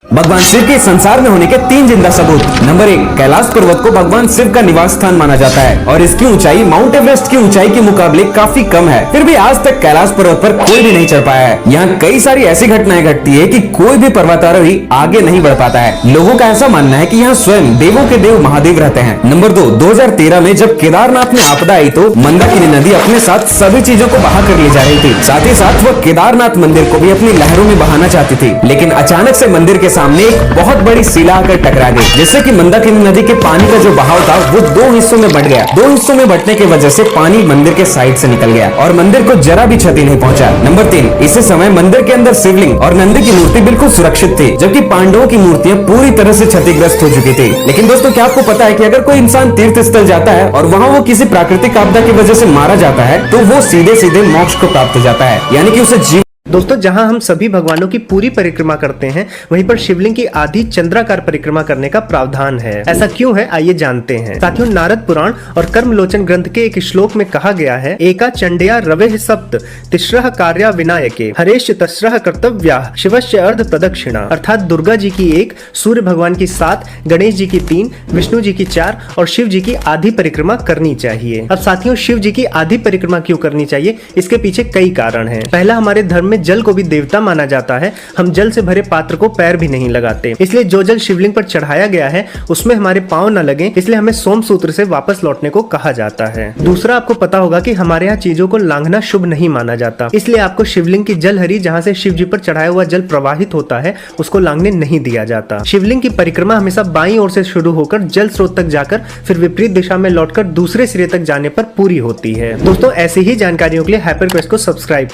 भगवान शिव के संसार में होने के 3 जिंदा सबूत। नंबर 1, कैलाश पर्वत को भगवान शिव का निवास स्थान माना जाता है और इसकी ऊंचाई माउंट एवरेस्ट की ऊंचाई के मुकाबले काफी कम है। फिर भी आज तक कैलाश पर्वत पर कोई भी नहीं चढ़ पाया है। यहाँ कई सारी ऐसी घटनाएं घटती है कि कोई भी पर्वतारोही आगे नहीं बढ़ पाता है। लोगों का ऐसा मानना है कि यहाँ स्वयं देवों के देव महादेव रहते हैं। नंबर 2, 2013 में जब केदारनाथ में आपदा आई तो मंदाकिनी नदी अपने साथ सभी चीजों को बहा कर ले जा रही थी। साथ ही साथ वह केदारनाथ मंदिर को भी अपनी लहरों में बहाना चाहती थी, लेकिन अचानक से मंदिर के सामने एक बहुत बड़ी शिला आकर टकरा गई, जिससे कि मंदाकिनी नदी के पानी का जो बहाव था वो 2 हिस्सों में बंट गया। 2 हिस्सों में बंटने की वजह से पानी मंदिर के साइड से निकल गया और मंदिर को जरा भी क्षति नहीं पहुंचा। नंबर 3, इसी समय मंदिर के अंदर शिवलिंग और नंदी की मूर्ति बिल्कुल सुरक्षित थी, जबकि पांडवों की मूर्तियां पूरी तरह से क्षतिग्रस्त हो चुकी थी। लेकिन दोस्तों, क्या आपको पता है कि अगर कोई इंसान तीर्थ स्थल जाता है और वहाँ वो किसी प्राकृतिक आपदा की वजह से मारा जाता है तो वो सीधे सीधे मोक्ष को प्राप्त हो जाता है, यानी कि उसे जीवन। दोस्तों, जहां हम सभी भगवानों की पूरी परिक्रमा करते हैं, वहीं पर शिवलिंग की आधी चंद्राकार परिक्रमा करने का प्रावधान है। ऐसा क्यों है, आइए जानते हैं। साथियों, नारद पुराण और कर्मलोचन ग्रंथ के एक श्लोक में कहा गया है, एका चंडया रवेः सप्त तिस्रः कार्या विनायके हरेश तस्रः कर्तव्या शिवस्य अर्ध प्रदक्षिणा। अर्थात दुर्गा जी की 1, सूर्य भगवान की 7, गणेश जी की 3, विष्णु जी की 4 और शिव जी की आधी परिक्रमा करनी चाहिए। अब साथियों, शिव जी की आधी परिक्रमा क्यों करनी चाहिए, इसके पीछे कई कारण है। पहला, हमारे धर्म में जल को भी देवता माना जाता है। हम जल से भरे पात्र को पैर भी नहीं लगाते, इसलिए जो जल शिवलिंग पर चढ़ाया गया है उसमें हमारे पांव न लगे, इसलिए हमें सोम सूत्र से वापस लौटने को कहा जाता है। दूसरा, आपको पता होगा कि हमारे यहाँ चीजों को लांघना शुभ नहीं माना जाता, इसलिए आपको शिवलिंग की जलहरी, जहाँ से शिव जी पर चढ़ाया हुआ जल प्रवाहित होता है, उसको लांघने नहीं दिया जाता। शिवलिंग की परिक्रमा हमेशा बाईं ओर से शुरू होकर जल स्रोत तक जाकर फिर विपरीत दिशा में लौटकर दूसरे सिरे तक जाने पर पूरी होती है। दोस्तों, ऐसी ही जानकारियों के लिए हाइपर क्वेस्ट को सब्सक्राइब